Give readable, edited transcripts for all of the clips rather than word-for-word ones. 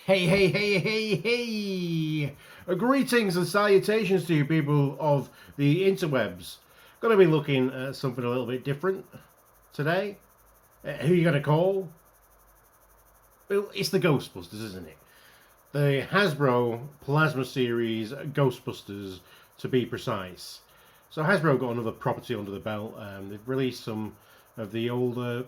Hey, hey, hey, hey, hey! Greetings and salutations to you people of the interwebs. Going to be looking at something a little bit different today. Who are you going to call? Well, it's the Ghostbusters, isn't it? The Hasbro Plasma Series Ghostbusters, to be precise. So Hasbro got another property under the belt. They've released some of the older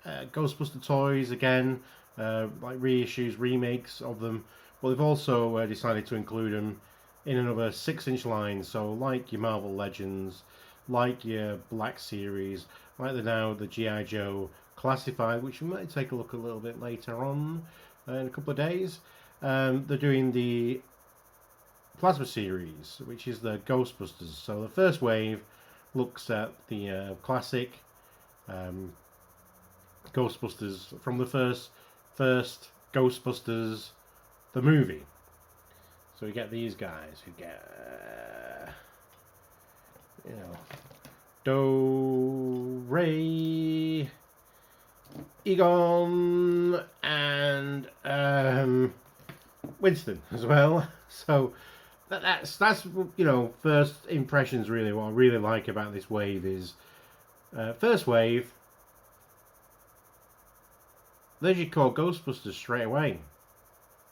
Ghostbuster toys again, like reissues, remakes of them. But they've also decided to include them in another 6-inch line. So like your Marvel Legends, like your Black Series, like the G.I. Joe Classified, which we might take a look a little bit later on in a couple of days. They're doing the Plasma Series, which is the Ghostbusters. So the first wave looks at the classic Ghostbusters from the first Ghostbusters, the movie. So we get these guys who get, Do, Ray, Egon, and Winston as well. So that's first impressions really. What I really like about this wave is first wave, they just call Ghostbusters straight away.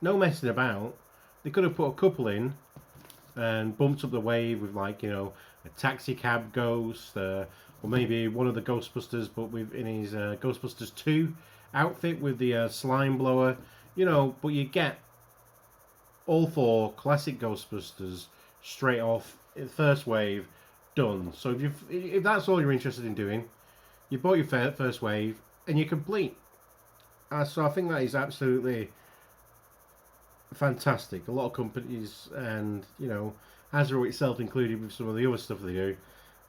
No messing about. They could have put a couple in and bumped up the wave with a taxi cab ghost, or maybe one of the Ghostbusters, but in his Ghostbusters 2 outfit with the slime blower. But you get all 4 classic Ghostbusters straight off in the first wave, done. So if that's all you're interested in doing, you bought your first wave and you're complete. So I think that is absolutely fantastic. A lot of companies, and Hasbro itself included with some of the other stuff they do,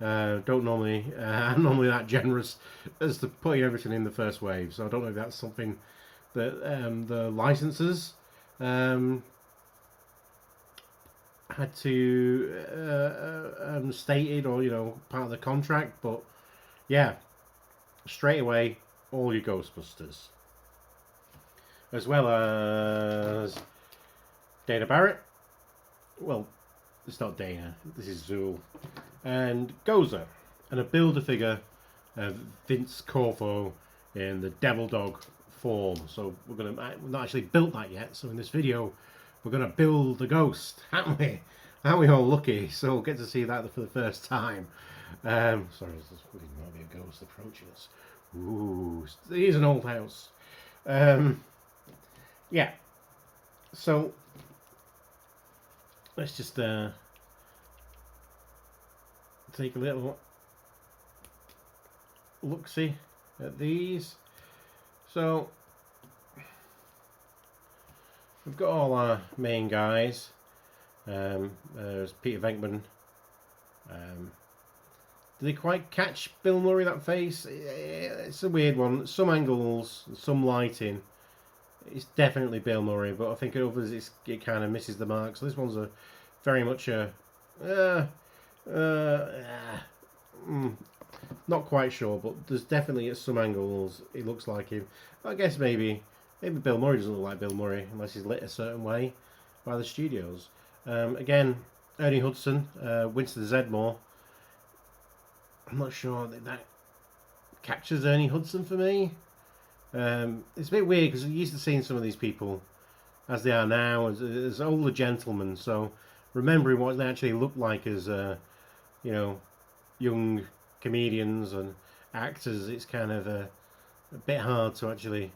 don't normally normally that generous as to putting everything in the first wave. So I don't know if that's something that the licensors had to stated, or part of the contract. But yeah, straight away all your Ghostbusters, as well as Dana Barrett. Well, it's not Dana, this is Zool. And Gozer. And a Build-A-Figure of Vince Corfo in the Devil Dog form. So we've not actually built that yet. So in this video, we're going to build the ghost, haven't we? Aren't we all lucky? So we'll get to see that for the first time. Sorry, there's might be a ghost approaching us. Ooh, here's an old house. Yeah. So let's just take a little look-see at these. So we've got all our main guys. There's Peter Venkman. Did they quite catch Bill Murray, that face? It's a weird one. Some angles, some lighting, it's definitely Bill Murray, but I think at others it kind of misses the mark. So this one's very much a not quite sure, but there's definitely at some angles it looks like him. I guess maybe Bill Murray doesn't look like Bill Murray unless he's lit a certain way by the studios. Again, Ernie Hudson, Winston Zedmore. I'm not sure that captures Ernie Hudson for me. It's a bit weird because I'm used to seeing some of these people as they are now as older gentlemen. So remembering what they actually look like as young comedians and actors, it's kind of a bit hard to actually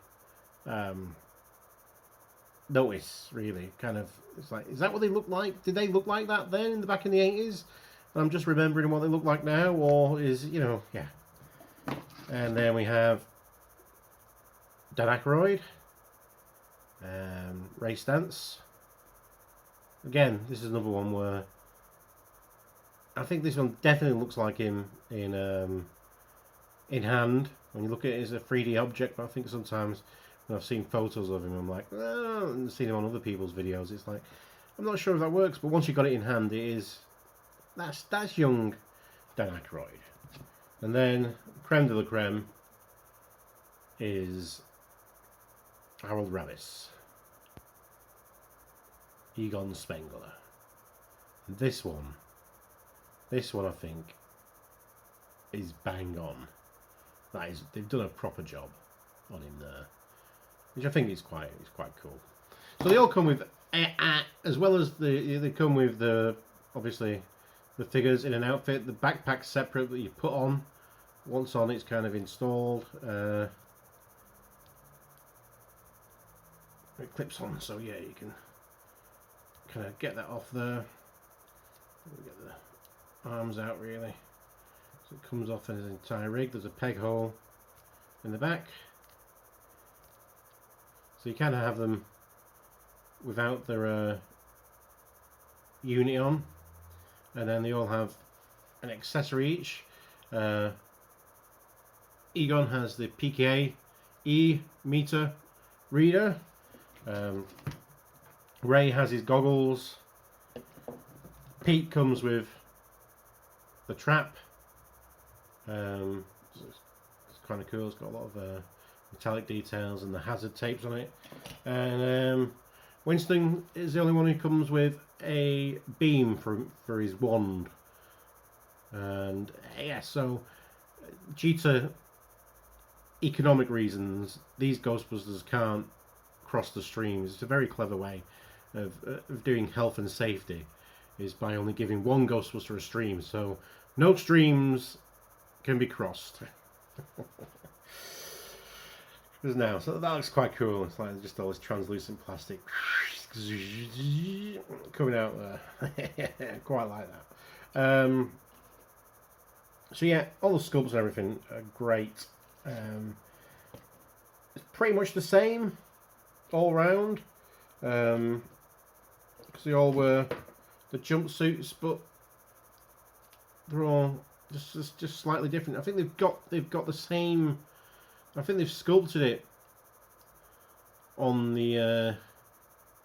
notice. Really, kind of, it's like, is that what they look like? Did they look like that then back in the 80s? And I'm just remembering what they look like now, or is yeah. And then we have Dan Aykroyd, Ray Stantz. Again, this is another one where I think this one definitely looks like him in hand. When you look at it as a 3D object, but I think sometimes when I've seen photos of him, I'm like, oh, and seen him on other people's videos, it's like, I'm not sure if that works. But once you got it in hand, that's young Dan Aykroyd. And then creme de la creme is Harold Ramis. Egon Spengler. This one I think is bang on. That is, they've done a proper job on him there, which I think is quite cool. So they all come with, as well as they come with the obviously the figures in an outfit. The backpack's separate that you put on. Once on, it's kind of installed. It clips on, so yeah, you can kind of get that off there. Get the arms out really. So it comes off in its entire rig. There's a peg hole in the back. So you kind of have them without their unit on, and then they all have an accessory each. Egon has the PKA meter reader. Ray has his goggles. Pete comes with the trap. It's kind of cool. It's got a lot of metallic details and the hazard tapes on it. And Winston is the only one who comes with a beam for his wand. And yeah, so due to economic reasons, these Ghostbusters can't cross the streams. It's a very clever way of doing health and safety, is by only giving one Ghostbuster a stream, so no streams can be crossed. There's now, so that looks quite cool. It's like just all this translucent plastic coming out there. Quite like that. So yeah, all the sculpts and everything are great. It's pretty much the same all round, because they all wear the jumpsuits, but they're all just slightly different. I think they've got the same. I think they've sculpted it on the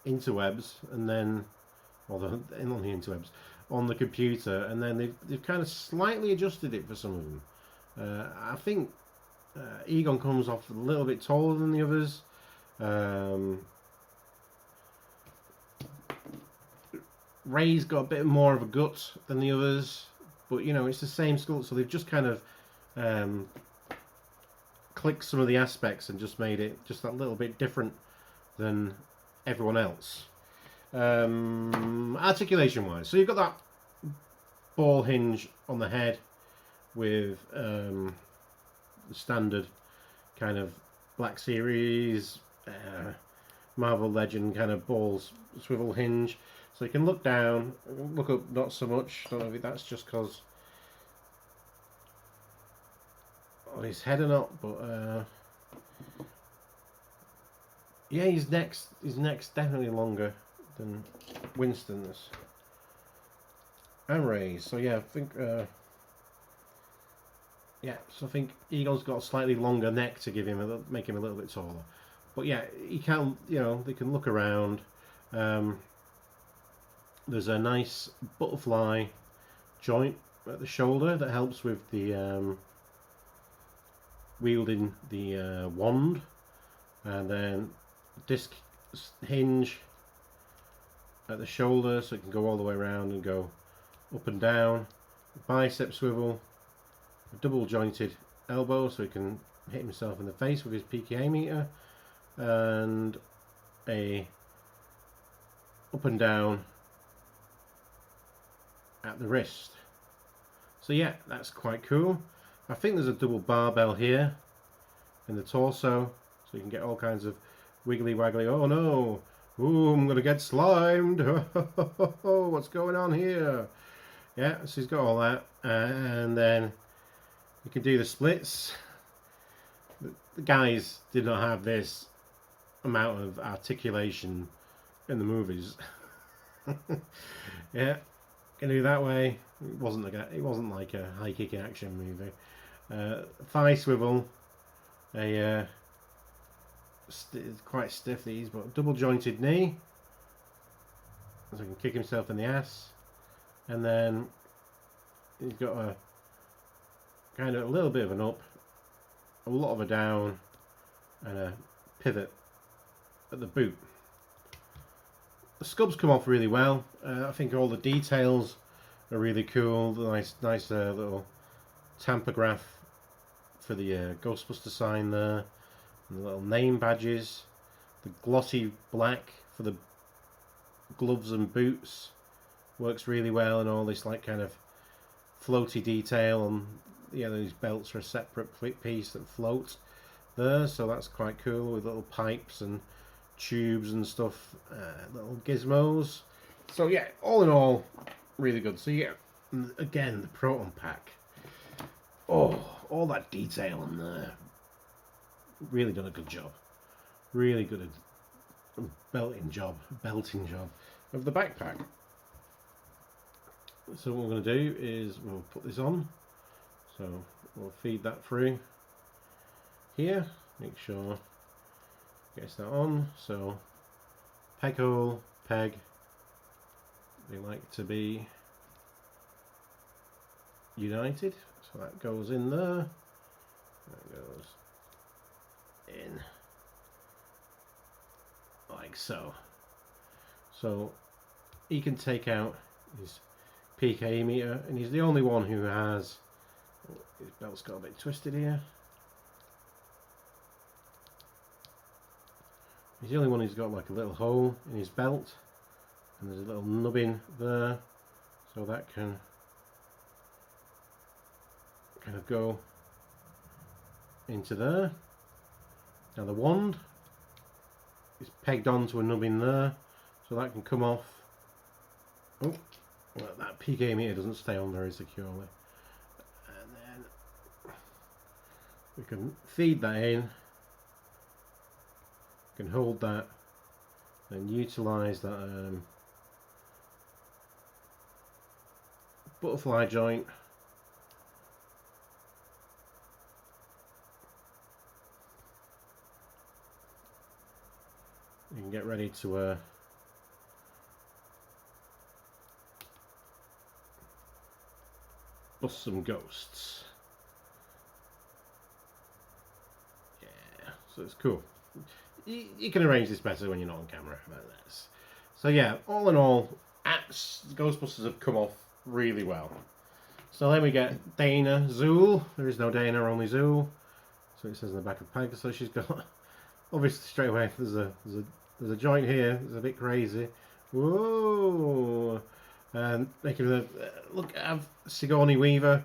interwebs, and then, on the interwebs, on the computer, and then they've kind of slightly adjusted it for some of them. I think Egon comes off a little bit taller than the others. Ray's got a bit more of a gut than the others, but you know, it's the same sculpt, so they've just kind of clicked some of the aspects and just made it just that little bit different than everyone else. Articulation wise, so you've got that ball hinge on the head with the standard kind of Black Series Marvel Legend kind of balls swivel hinge, so you can look down, look up not so much. I don't know if that's just because on his head or not, but yeah, his neck's definitely longer than Winston's and Ray's. So yeah, I think so I think Egon's got a slightly longer neck to give him make him a little bit taller. But yeah, he can, you know, they can look around. There's a nice butterfly joint at the shoulder that helps with the wielding the wand, and then disc hinge at the shoulder, so it can go all the way around and go up and down. Bicep swivel, a double jointed elbow, so he can hit himself in the face with his PKA meter, and a up and down at the wrist. So yeah, that's quite cool. I think there's a double barbell here in the torso, so you can get all kinds of wiggly waggly. Oh no, ooh, I'm gonna get slimed. What's going on here? Yeah, so he's got all that, and then you can do the splits. The guys did not have this amount of articulation in the movies. Yeah, can do that way. It wasn't like a high kicking action movie. Thigh swivel, it's quite stiff these, but double jointed knee, so he can kick himself in the ass, and then he's got a kind of a little bit of an up, a lot of a down, and a pivot at the boot. The sculpts come off really well. I think all the details are really cool. The nice little tampograph for the Ghostbuster sign there, and the little name badges. The glossy black for the gloves and boots works really well, and all this like kind of floaty detail, and these belts are a separate piece that float there, so that's quite cool with little pipes and tubes and stuff, little gizmos. So yeah, all in all, really good. So yeah, again, the Proton Pack. Oh, all that detail in there. Really done a good job. Really good belting job of the backpack. So what we're going to do is we'll put this on. So we'll feed that through here. Make sure gets that on. So peg hole, peg. They like to be united. So that goes in there. That goes in like so. So he can take out his PK meter, and he's the only one who has. His belt's got a bit twisted here. He's the only one who's got like a little hole in his belt, and there's a little nubbin there, so that can kind of go into there. Now the wand is pegged onto a nubbin there, so that can come off. Oh, well, that PK meter doesn't stay on very securely. And then we can feed that in, we can hold that and utilise that butterfly joint. You can get ready to bust some ghosts. Yeah, so it's cool. You can arrange this better when you're not on camera like this. So yeah, all in all, Ghostbusters have come off really well. So then we get Dana Zool. There is no Dana, only Zool. So it says in the back of the pack. So she's got, obviously straight away, there's a joint here. It's a bit crazy. Whoa! And making a look at Sigourney Weaver.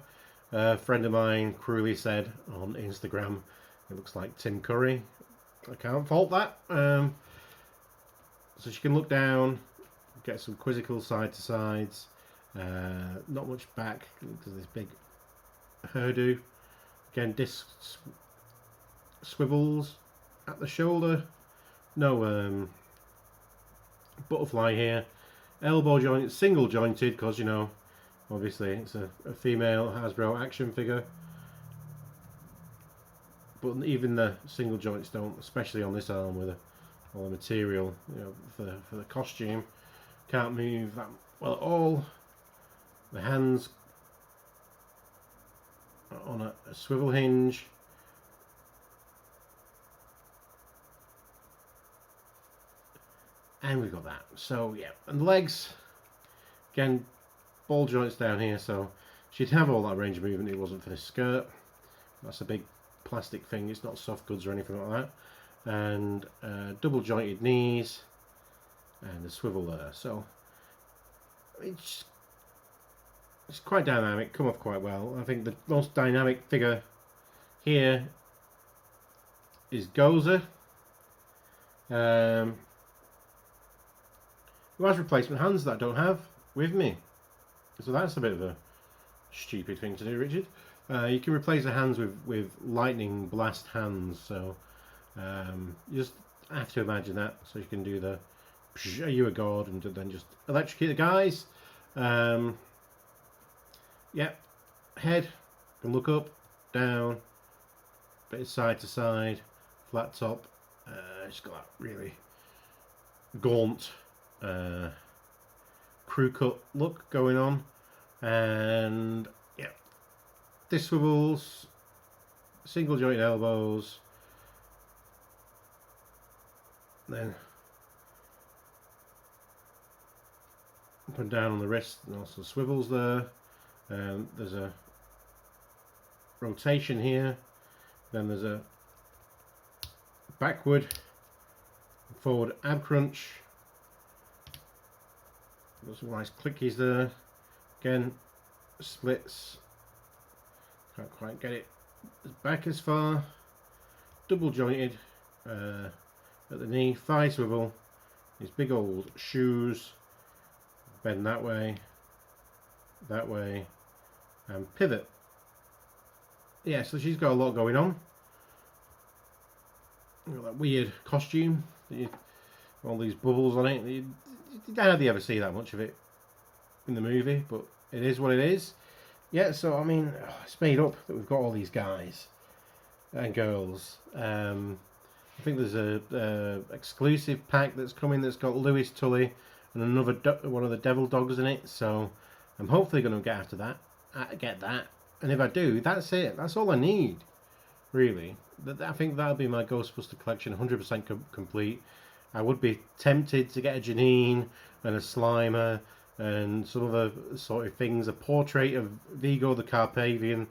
A friend of mine cruelly said on Instagram, it looks like Tim Curry. I can't fault that. So she can look down, get some quizzical side to sides. Not much back because of this big hairdo. Again, discs swivels at the shoulder. No butterfly here. Elbow joint, single jointed, because you know, obviously it's a female Hasbro action figure. But even the single joints don't, especially on this arm with all the material, you know, for the costume, can't move that well at all. The hands are on a swivel hinge. And we've got that. So yeah, and the legs, again, ball joints down here, so she'd have all that range of movement if it wasn't for this skirt. That's a big plastic thing, it's not soft goods or anything like that. And double jointed knees and a swivel there. So it's quite dynamic, come off quite well. I think the most dynamic figure here is Gozer. Who has replacement hands that I don't have with me. So that's a bit of a stupid thing to do, Richard. You can replace the hands with lightning blast hands, so you just have to imagine that. So you can do the are you a god, and then just electrocute the guys. Yep, head can look up, down, bit of side to side, flat top. It's got that really gaunt crew cut look going on, and yeah, this swivels, single joint elbows, then up and down on the wrist, and also swivels there. There's a rotation here. Then there's a backward, forward ab crunch. Got some nice clickies there. Again, splits. Can't quite get it back as far. Double jointed at the knee. Thigh swivel. These big old shoes. Bend that way, and pivot. Yeah, so she's got a lot going on. Got that weird costume. All these bubbles on it. You hardly ever see that much of it in the movie, but it is what it is. Yeah, so I mean, it's made up that we've got all these guys and girls. I think there's a exclusive pack that's coming that's got Lewis Tully and another one of the Devil Dogs in it. So I'm hopefully going to get after that, get that. And if I do, that's it. That's all I need, really. I think that'll be my Ghostbuster collection, 100% complete. I would be tempted to get a Janine and a Slimer and some other sort of things, a portrait of Vigo the Carpathian.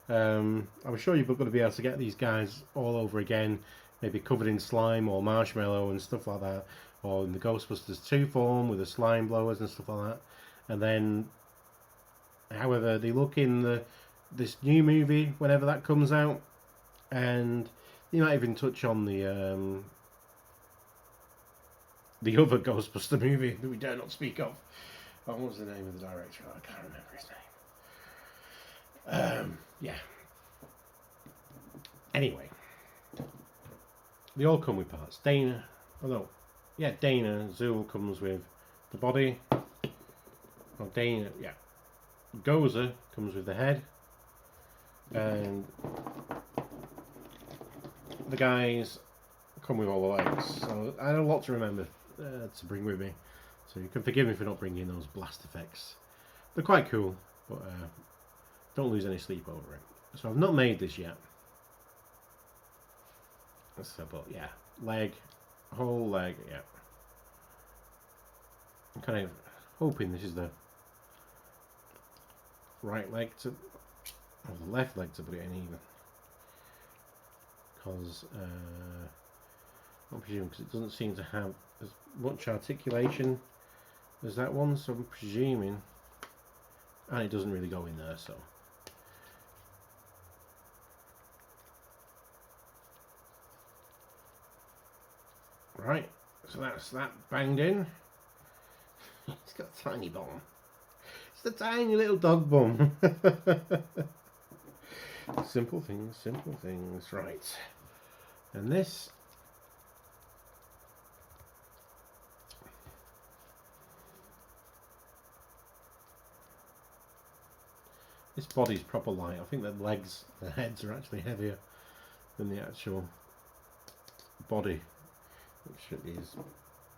I'm sure you're going to be able to get these guys all over again, maybe covered in slime or marshmallow and stuff like that, or in the Ghostbusters 2 form with the slime blowers and stuff like that. And then, however, they look in this new movie whenever that comes out, and you might even touch on the other Ghostbuster movie that we dare not speak of. Oh, what was the name of the director? I can't remember his name. Yeah. Anyway, they all come with parts. Dana, Dana Zool comes with the body. Oh, Dana, yeah. Gozer comes with the head, and the guys come with all the legs. So I had a lot to remember to bring with me. So you can forgive me for not bringing those blast effects. They're quite cool, but don't lose any sleep over it. So I've not made this yet. So, but yeah, whole leg, yeah. I'm kind of hoping this is the right leg or the left leg to put it in even. Because I'm presuming because it doesn't seem to have as much articulation as that one, so I'm presuming, and it doesn't really go in there, so. Right, so that's that banged in. It's got a tiny bum. It's the tiny little dog bum. Simple things, right. And this body's proper light. I think the heads are actually heavier than the actual body, which is,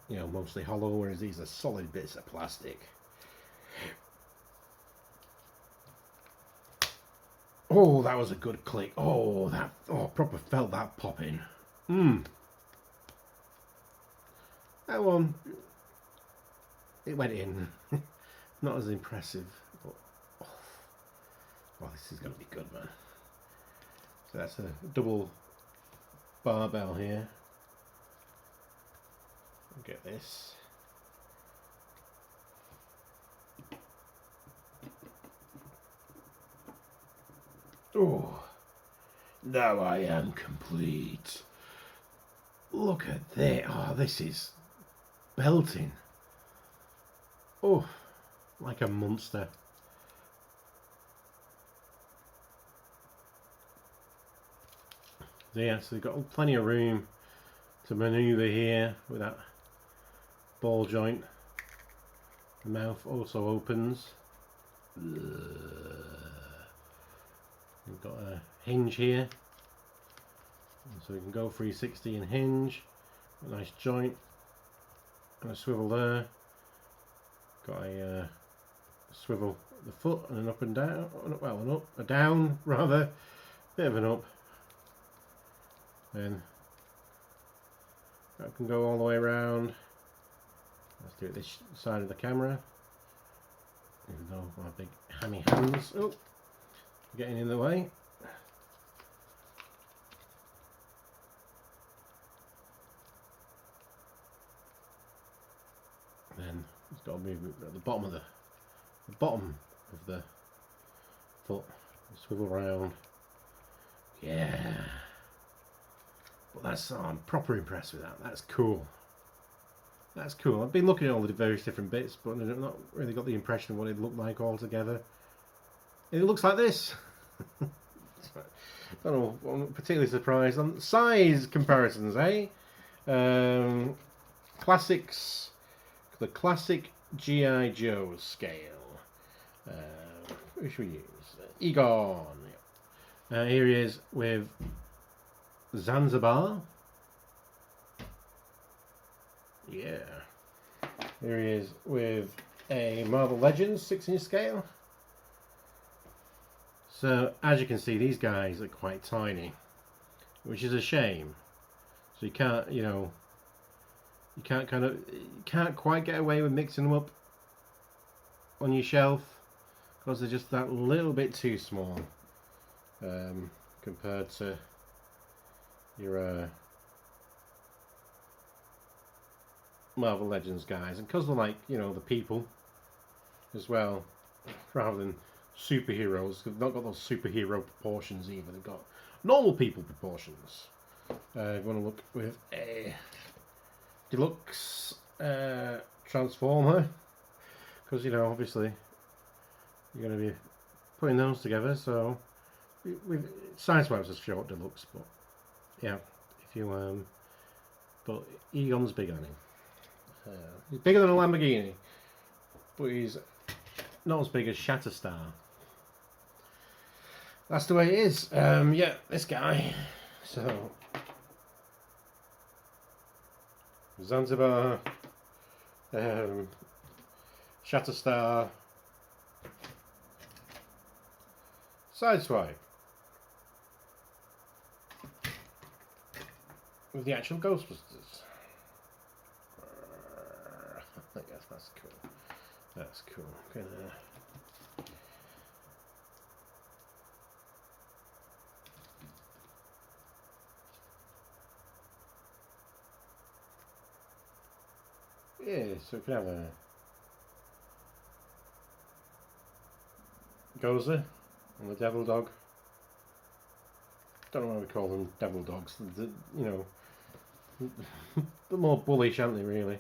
mostly hollow, whereas these are solid bits of plastic. Oh, that was a good click. Oh, proper felt that popping. That one, it went in. Not as impressive, but this is going to be good, man. So that's a double barbell here. Get this. Oh, now I am complete. Look at that. Oh, this is belting. Oh, like a monster. So yeah, so they've got plenty of room to manoeuvre here with that ball joint. The mouth also opens. We've got a hinge here, so we can go 360 and hinge. A nice joint and a swivel there. Got a swivel the foot and an up and down. Well, an up, a down rather, bit of an up. Then that can go all the way around. Let's do it this side of the camera. Even though my big hammy hands, getting in the way. Then it's got to move at the bottom of the foot. Swivel round. Yeah. But I'm proper impressed with that. That's cool. That's cool. I've been looking at all the various different bits, but I've not really got the impression of what it looked like all together. It looks like this. I don't know. I'm not particularly surprised on size comparisons, eh? Classics. The classic G.I. Joe scale. Who should we use? Egon. Here he is with Zanzibar. Yeah. Here he is with a Marvel Legends 6-inch scale. So as you can see, these guys are quite tiny, which is a shame. So you can't, you can't quite get away with mixing them up on your shelf because they're just that little bit too small compared to your Marvel Legends guys, and because they're like, the people as well, rather than superheroes. They've not got those superhero proportions either. They've got normal people proportions. You want to look with a deluxe transformer, because obviously you're going to be putting those together. So size-wise, it's short deluxe, but yeah, if you but Egon's bigger than him. He's bigger than a Lamborghini, but he's not as big as Shatterstar. That's the way it is. Yeah, this guy. So Zanzibar, Shatterstar, Sideswipe with the actual Ghostbusters. I guess that's cool. That's cool. Yeah, so we can have a Gozer and the Devil Dog. Don't know why we call them Devil Dogs. They're more bullish, aren't they, really?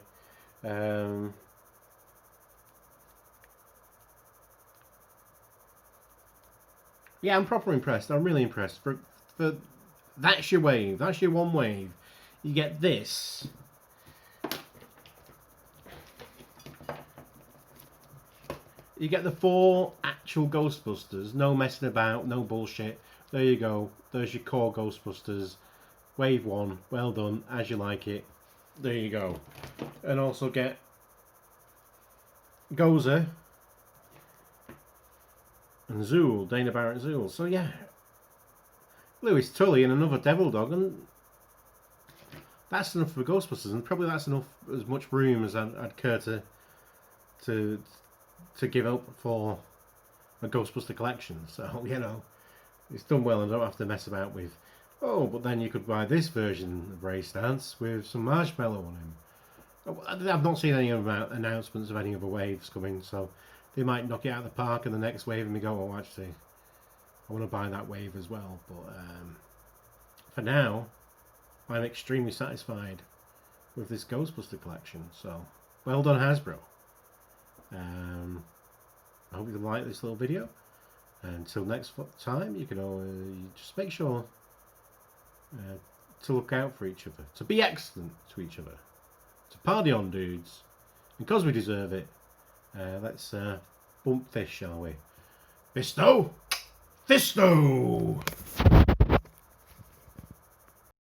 Yeah, I'm proper impressed. I'm really impressed. For that's your wave. That's your one wave. You get this. You get the 4 actual Ghostbusters. No messing about. No bullshit. There you go. There's your core Ghostbusters. Wave 1. Well done. As you like it. There you go. And also get Gozer and Zool, Dana Barrett Zool. So yeah, Lewis Tully and another Devil Dog, and that's enough for Ghostbusters, and probably that's enough, as much room as I'd care to give up for a Ghostbuster collection. So it's done well, and I don't have to mess about with, but then you could buy this version of Ray Stantz with some marshmallow on him. I've not seen any announcements of any other waves coming, so they might knock it out of the park in the next wave and we go, actually, I want to buy that wave as well. But for now, I'm extremely satisfied with this Ghostbuster collection. So, well done, Hasbro. I hope you like this little video. Until next time, you can just make sure to look out for each other, to be excellent to each other, to party on, dudes, and because we deserve it, let's bump this, shall we? Fisto! Fisto!